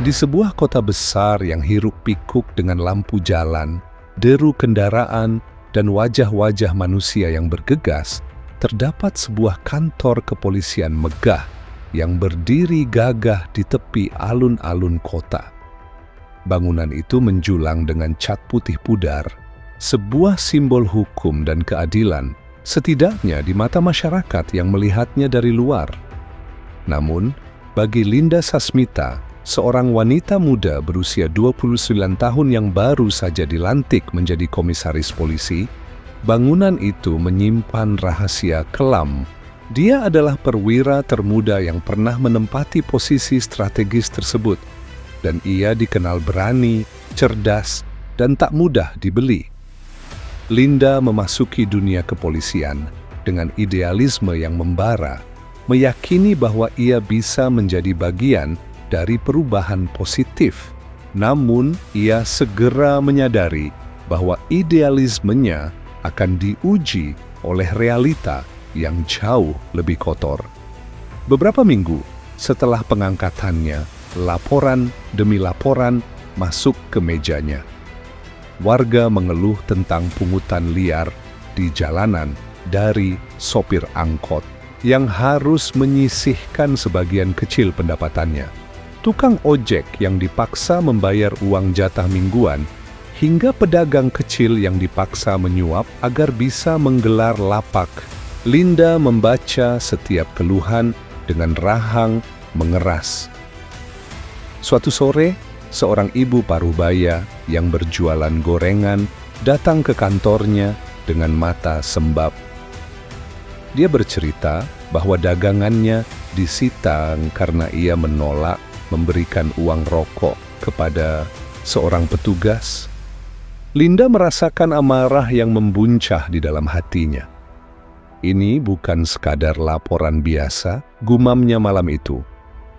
Di sebuah kota besar yang hiruk-pikuk dengan lampu jalan, deru kendaraan, dan wajah-wajah manusia yang bergegas, terdapat sebuah kantor kepolisian megah yang berdiri gagah di tepi alun-alun kota. Bangunan itu menjulang dengan cat putih pudar, sebuah simbol hukum dan keadilan, setidaknya di mata masyarakat yang melihatnya dari luar. Namun, bagi Linda Sasmita, seorang wanita muda berusia 29 tahun yang baru saja dilantik menjadi komisaris polisi, bangunan itu menyimpan rahasia kelam. Dia adalah perwira termuda yang pernah menempati posisi strategis tersebut, dan ia dikenal berani, cerdas, dan tak mudah dibeli. Linda memasuki dunia kepolisian dengan idealisme yang membara, meyakini bahwa ia bisa menjadi bagian dari perubahan positif. Namun, ia segera menyadari bahwa idealismenya akan diuji oleh realita yang jauh lebih kotor. Beberapa minggu setelah pengangkatannya, laporan demi laporan masuk ke mejanya. Warga mengeluh tentang pungutan liar di jalanan dari sopir angkot yang harus menyisihkan sebagian kecil pendapatannya, tukang ojek yang dipaksa membayar uang jatah mingguan, hingga pedagang kecil yang dipaksa menyuap agar bisa menggelar lapak. Linda membaca setiap keluhan dengan rahang mengeras. Suatu sore, seorang ibu paruh-baya yang berjualan gorengan datang ke kantornya dengan mata sembab. Dia bercerita bahwa dagangannya disita karena ia menolak memberikan uang rokok kepada seorang petugas. Linda merasakan amarah yang membuncah di dalam hatinya. Ini bukan sekadar laporan biasa, gumamnya malam itu,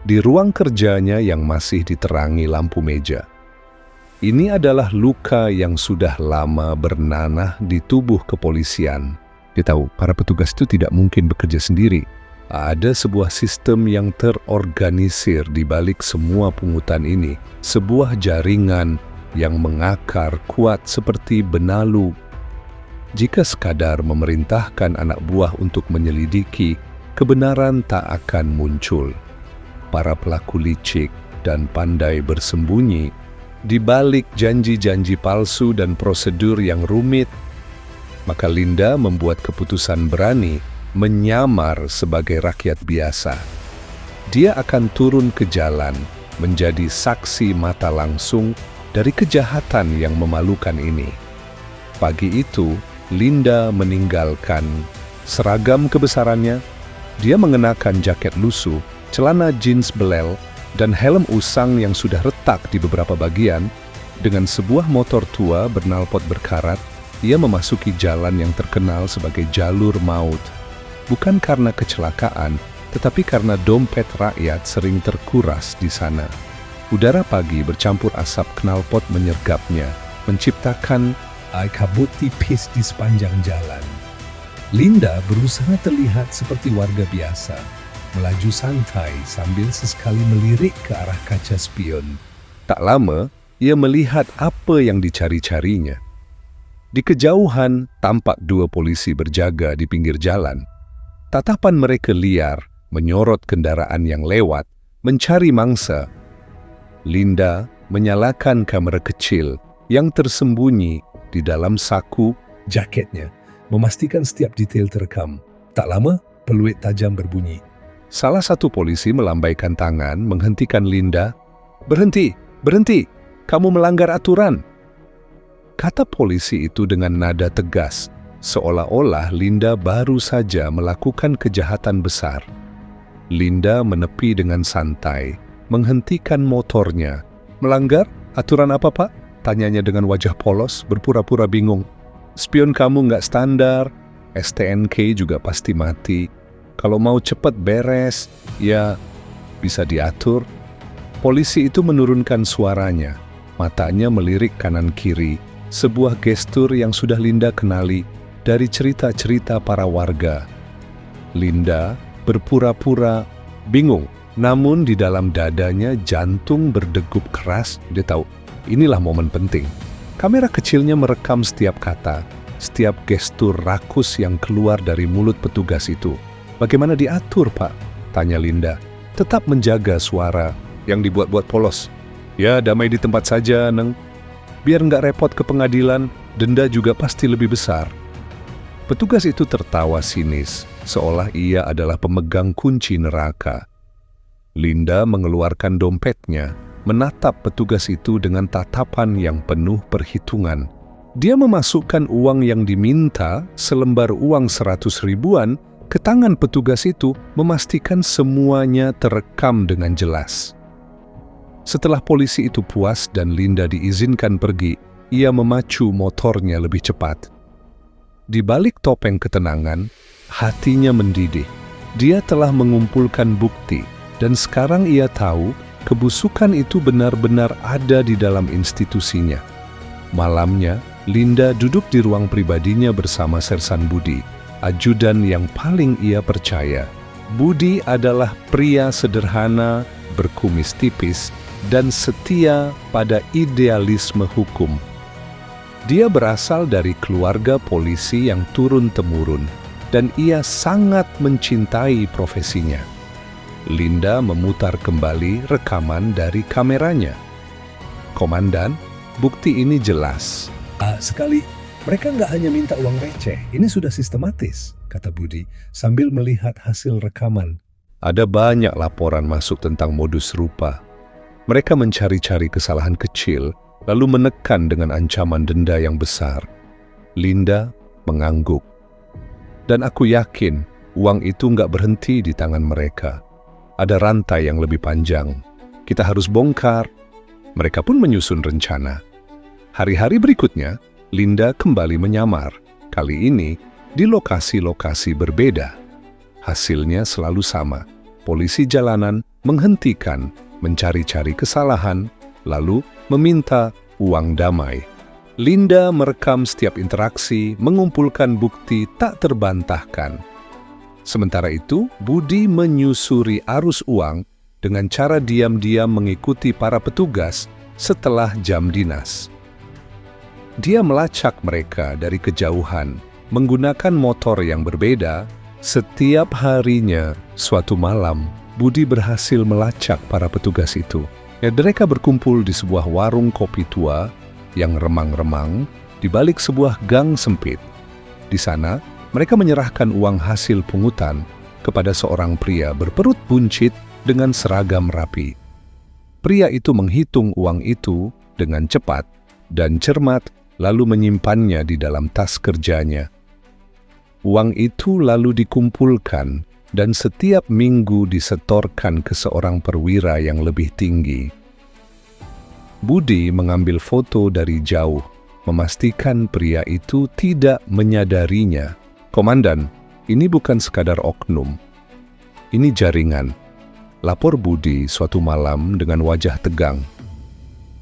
di ruang kerjanya yang masih diterangi lampu meja. Ini adalah luka yang sudah lama bernanah di tubuh kepolisian. Dia tahu, para petugas itu tidak mungkin bekerja sendiri. Ada sebuah sistem yang terorganisir di balik semua pungutan ini, sebuah jaringan yang mengakar kuat seperti benalu. Jika sekadar memerintahkan anak buah untuk menyelidiki, kebenaran tak akan muncul. Para pelaku licik dan pandai bersembunyi di balik janji-janji palsu dan prosedur yang rumit. Maka Linda membuat keputusan berani menyamar sebagai rakyat biasa. Dia akan turun ke jalan, menjadi saksi mata langsung dari kejahatan yang memalukan ini. Pagi itu, Linda meninggalkan seragam kebesarannya. Dia mengenakan jaket lusuh, celana jeans belel, dan helm usang yang sudah retak di beberapa bagian. Dengan sebuah motor tua bernalpot berkarat, ia memasuki jalan yang terkenal sebagai jalur maut. Bukan karena kecelakaan, tetapi karena dompet rakyat sering terkuras di sana. Udara pagi bercampur asap knalpot menyergapnya, menciptakan air kabut tipis di sepanjang jalan. Linda berusaha terlihat seperti warga biasa, melaju santai sambil sesekali melirik ke arah kaca spion. Tak lama, ia melihat apa yang dicari-carinya. Di kejauhan, tampak dua polisi berjaga di pinggir jalan. Tatapan mereka liar, menyorot kendaraan yang lewat, mencari mangsa. Linda menyalakan kamera kecil yang tersembunyi di dalam saku jaketnya, memastikan setiap detail terekam. Tak lama, peluit tajam berbunyi. Salah satu polisi melambaikan tangan menghentikan Linda. "Berhenti, berhenti, kamu melanggar aturan," kata polisi itu dengan nada tegas, seolah-olah Linda baru saja melakukan kejahatan besar. Linda menepi dengan santai, menghentikan motornya. "Melanggar? Aturan apa, Pak?" tanyanya dengan wajah polos, berpura-pura bingung. "Spion kamu nggak standar, STNK juga pasti mati. Kalau mau cepat beres, ya bisa diatur." Polisi itu menurunkan suaranya, matanya melirik kanan-kiri, sebuah gestur yang sudah Linda kenali dari cerita-cerita para warga. Linda berpura-pura bingung Namun di dalam dadanya jantung berdegup keras. Dia tahu, inilah momen penting. Kamera kecilnya merekam setiap kata, setiap gestur rakus yang keluar dari mulut petugas itu. Bagaimana diatur, Pak? Tanya Linda. Tetap menjaga suara yang dibuat-buat polos. Ya, damai di tempat saja, Neng. Biar nggak repot ke pengadilan, denda juga pasti lebih besar. Petugas itu tertawa sinis, seolah ia adalah pemegang kunci neraka. Linda mengeluarkan dompetnya, menatap petugas itu dengan tatapan yang penuh perhitungan. Dia memasukkan uang yang diminta, selembar uang 100 ribuan, ke tangan petugas itu, memastikan semuanya terekam dengan jelas. Setelah polisi itu puas dan Linda diizinkan pergi, ia memacu motornya lebih cepat. Di balik topeng ketenangan, hatinya mendidih. Dia telah mengumpulkan bukti, dan sekarang ia tahu kebusukan itu benar-benar ada di dalam institusinya. Malamnya, Linda duduk di ruang pribadinya bersama Sersan Budi, ajudan yang paling ia percaya. Budi adalah pria sederhana, berkumis tipis, dan setia pada idealisme hukum. Dia berasal dari keluarga polisi yang turun-temurun, dan ia sangat mencintai profesinya. Linda memutar kembali rekaman dari kameranya. Komandan, bukti ini jelas. Sekali, mereka nggak hanya minta uang receh, ini sudah sistematis, kata Budi sambil melihat hasil rekaman. Ada banyak laporan masuk tentang modus serupa. Mereka mencari-cari kesalahan kecil, lalu menekan dengan ancaman denda yang besar. Linda mengangguk. Dan aku yakin uang itu nggak berhenti di tangan mereka. Ada rantai yang lebih panjang. Kita harus bongkar. Mereka pun menyusun rencana. Hari-hari berikutnya, Linda kembali menyamar. Kali ini, di lokasi-lokasi berbeda. Hasilnya selalu sama. Polisi jalanan menghentikan, mencari-cari kesalahan, lalu meminta uang damai. Linda merekam setiap interaksi, mengumpulkan bukti tak terbantahkan. Sementara itu, Budi menyusuri arus uang dengan cara diam-diam mengikuti para petugas setelah jam dinas. Dia melacak mereka dari kejauhan, menggunakan motor yang berbeda. Setiap harinya, suatu malam, Budi berhasil melacak para petugas itu. Mereka berkumpul di sebuah warung kopi tua yang remang-remang di balik sebuah gang sempit. Di sana, mereka menyerahkan uang hasil pungutan kepada seorang pria berperut buncit dengan seragam rapi. Pria itu menghitung uang itu dengan cepat dan cermat, lalu menyimpannya di dalam tas kerjanya. Uang itu lalu dikumpulkan dan setiap minggu disetorkan ke seorang perwira yang lebih tinggi. Budi mengambil foto dari jauh, memastikan pria itu tidak menyadarinya. Komandan, ini bukan sekadar oknum. Ini jaringan. Lapor Budi suatu malam dengan wajah tegang.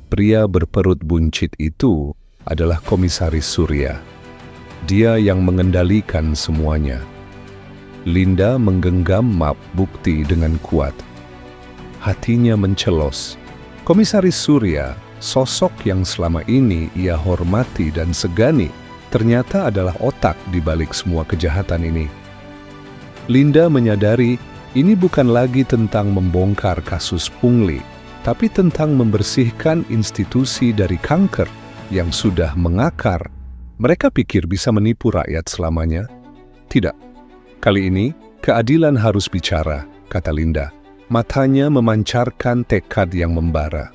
Pria berperut buncit itu adalah Komisaris Surya. Dia yang mengendalikan semuanya. Linda menggenggam map bukti dengan kuat. Hatinya mencelos. Komisaris Surya, sosok yang selama ini ia hormati dan segani, ternyata adalah otak di balik semua kejahatan ini. Linda menyadari ini bukan lagi tentang membongkar kasus pungli, tapi tentang membersihkan institusi dari kanker yang sudah mengakar. Mereka pikir bisa menipu rakyat selamanya? Tidak. Kali ini, keadilan harus bicara, kata Linda. Matanya memancarkan tekad yang membara.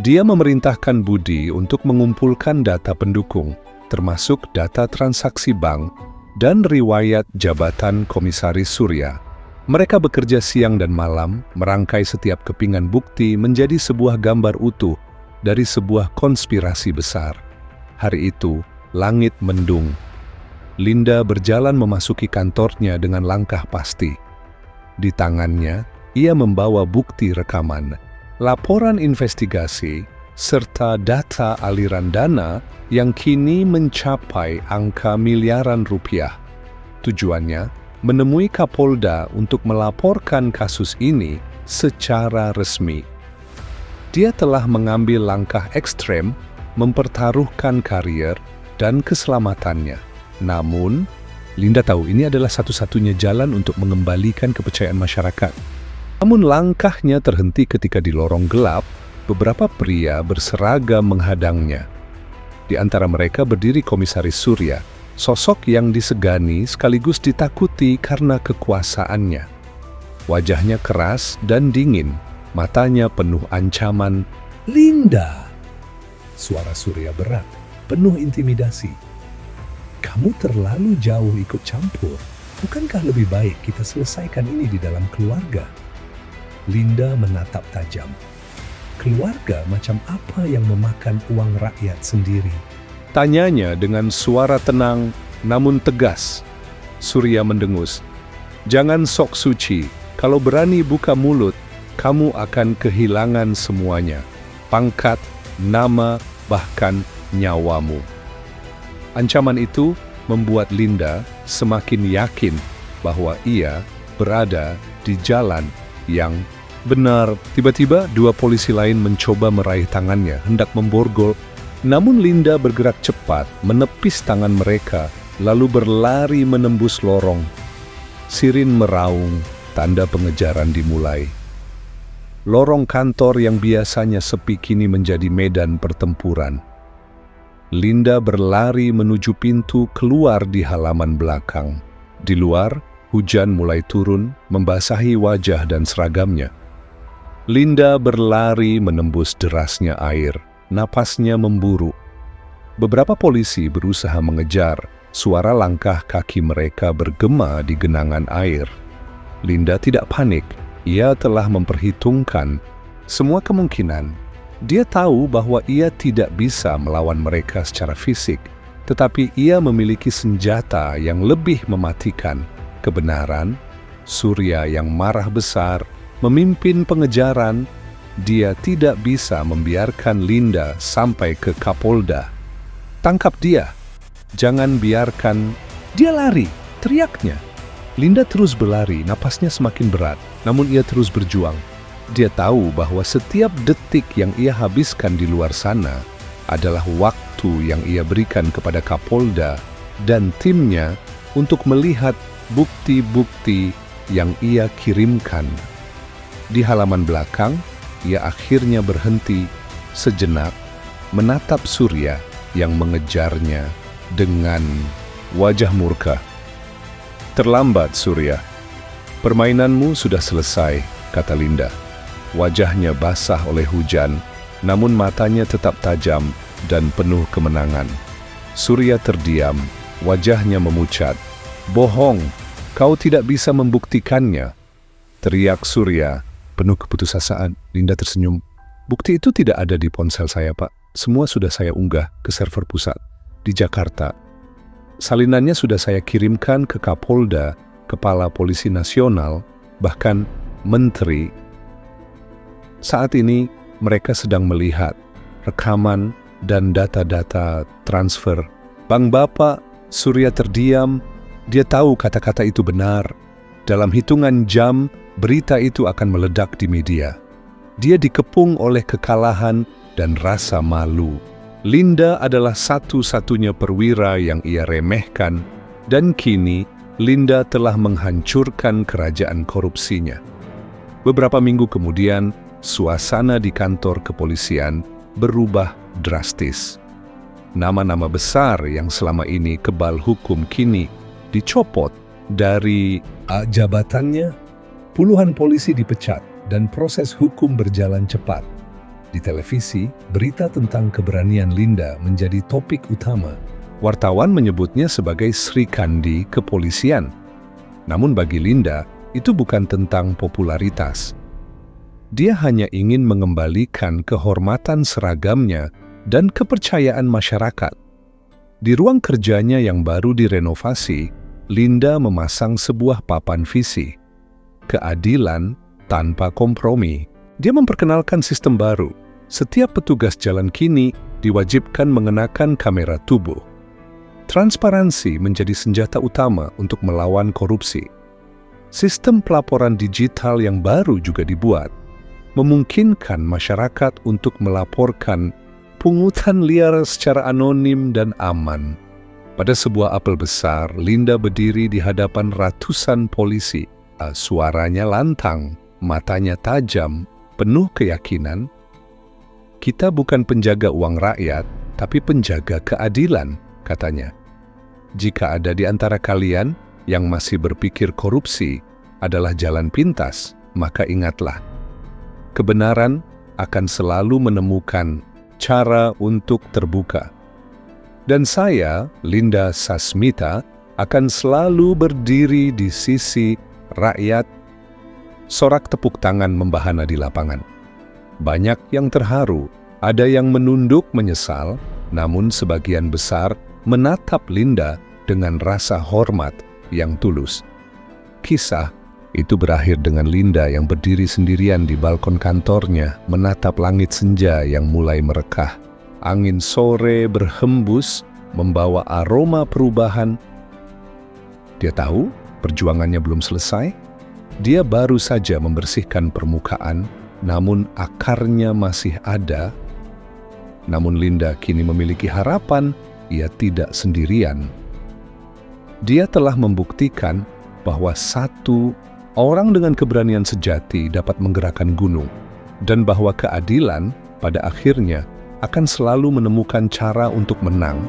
Dia memerintahkan Budi untuk mengumpulkan data pendukung, termasuk data transaksi bank dan riwayat jabatan Komisaris Surya. Mereka bekerja siang dan malam, merangkai setiap kepingan bukti menjadi sebuah gambar utuh dari sebuah konspirasi besar. Hari itu, langit mendung. Linda berjalan memasuki kantornya dengan langkah pasti. Di tangannya, ia membawa bukti rekaman, laporan investigasi, serta data aliran dana yang kini mencapai angka miliaran rupiah. Tujuannya, menemui Kapolda untuk melaporkan kasus ini secara resmi. Dia telah mengambil langkah ekstrem mempertaruhkan karier dan keselamatannya. Namun, Linda tahu ini adalah satu-satunya jalan untuk mengembalikan kepercayaan masyarakat. Namun langkahnya terhenti ketika di lorong gelap, beberapa pria berseragam menghadangnya. Di antara mereka berdiri Komisaris Surya, sosok yang disegani sekaligus ditakuti karena kekuasaannya. Wajahnya keras dan dingin, matanya penuh ancaman. Linda! Suara Surya berat, penuh intimidasi. Kamu terlalu jauh ikut campur. Bukankah lebih baik kita selesaikan ini di dalam keluarga? Linda menatap tajam. Keluarga macam apa yang memakan uang rakyat sendiri? Tanyanya dengan suara tenang namun tegas. Surya mendengus. Jangan sok suci. Kalau berani buka mulut, kamu akan kehilangan semuanya. Pangkat, nama, bahkan nyawamu. Ancaman itu membuat Linda semakin yakin bahwa ia berada di jalan yang benar. Tiba-tiba dua polisi lain mencoba meraih tangannya, hendak memborgol. Namun Linda bergerak cepat, menepis tangan mereka, lalu berlari menembus lorong. Sirin meraung, tanda pengejaran dimulai. Lorong kantor yang biasanya sepi kini menjadi medan pertempuran. Linda berlari menuju pintu keluar di halaman belakang. Di luar, hujan mulai turun, membasahi wajah dan seragamnya. Linda berlari menembus derasnya air, napasnya memburu. Beberapa polisi berusaha mengejar, suara langkah kaki mereka bergema di genangan air. Linda tidak panik, ia telah memperhitungkan semua kemungkinan. Dia tahu bahwa ia tidak bisa melawan mereka secara fisik, tetapi ia memiliki senjata yang lebih mematikan. Kebenaran, Surya yang marah besar, memimpin pengejaran. Dia tidak bisa membiarkan Linda sampai ke Kapolda. Tangkap dia. Jangan biarkan dia lari, teriaknya. Linda terus berlari, napasnya semakin berat, namun ia terus berjuang. Dia tahu bahwa setiap detik yang ia habiskan di luar sana adalah waktu yang ia berikan kepada Kapolda dan timnya untuk melihat bukti-bukti yang ia kirimkan. Di halaman belakang, ia akhirnya berhenti sejenak, menatap Surya yang mengejarnya dengan wajah murka. Terlambat, Surya. Permainanmu sudah selesai, kata Linda. Wajahnya basah oleh hujan, namun matanya tetap tajam dan penuh kemenangan. Surya terdiam, wajahnya memucat. Bohong, kau tidak bisa membuktikannya, teriak Surya. Penuh keputusasaan, Linda tersenyum. Bukti itu tidak ada di ponsel saya, Pak. Semua sudah saya unggah ke server pusat di Jakarta. Salinannya sudah saya kirimkan ke Kapolda, Kepala Polisi Nasional, bahkan Menteri. Saat ini mereka sedang melihat rekaman dan data-data transfer. Bang Bapak, Surya terdiam. Dia tahu kata-kata itu benar. Dalam hitungan jam, berita itu akan meledak di media. Dia dikepung oleh kekalahan dan rasa malu. Linda adalah satu-satunya perwira yang ia remehkan, dan kini Linda telah menghancurkan kerajaan korupsinya. Beberapa minggu kemudian, suasana di kantor kepolisian berubah drastis. Nama-nama besar yang selama ini kebal hukum kini dicopot dari Jabatannya, puluhan polisi dipecat dan proses hukum berjalan cepat. Di televisi, berita tentang keberanian Linda menjadi topik utama. wartawan menyebutnya sebagai Sri Kandi kepolisian. Namun bagi Linda, itu bukan tentang popularitas. Dia hanya ingin mengembalikan kehormatan seragamnya dan kepercayaan masyarakat. Di ruang kerjanya yang baru direnovasi, Linda memasang sebuah papan visi. Keadilan tanpa kompromi. Dia memperkenalkan sistem baru. Setiap petugas jalan kini diwajibkan mengenakan kamera tubuh. Transparansi menjadi senjata utama untuk melawan korupsi. Sistem pelaporan digital yang baru juga dibuat, memungkinkan masyarakat untuk melaporkan pungutan liar secara anonim dan aman. Pada sebuah apel besar, Linda berdiri di hadapan ratusan polisi. Suaranya lantang, matanya tajam, penuh keyakinan. Kita bukan penjaga uang rakyat, tapi penjaga keadilan, katanya. Jika ada di antara kalian yang masih berpikir korupsi adalah jalan pintas, maka ingatlah, kebenaran akan selalu menemukan cara untuk terbuka. Dan saya, Linda Sasmita, akan selalu berdiri di sisi rakyat. Sorak tepuk tangan membahana di lapangan. Banyak yang terharu, ada yang menunduk menyesal, namun sebagian besar menatap Linda dengan rasa hormat yang tulus. Kisah itu berakhir dengan Linda yang berdiri sendirian di balkon kantornya, menatap langit senja yang mulai merekah. Angin sore berhembus, membawa aroma perubahan. Dia tahu perjuangannya belum selesai. Dia baru saja membersihkan permukaan, namun akarnya masih ada. Namun Linda kini memiliki harapan, ia tidak sendirian. Dia telah membuktikan bahwa satu orang dengan keberanian sejati dapat menggerakkan gunung, dan bahwa keadilan pada akhirnya akan selalu menemukan cara untuk menang.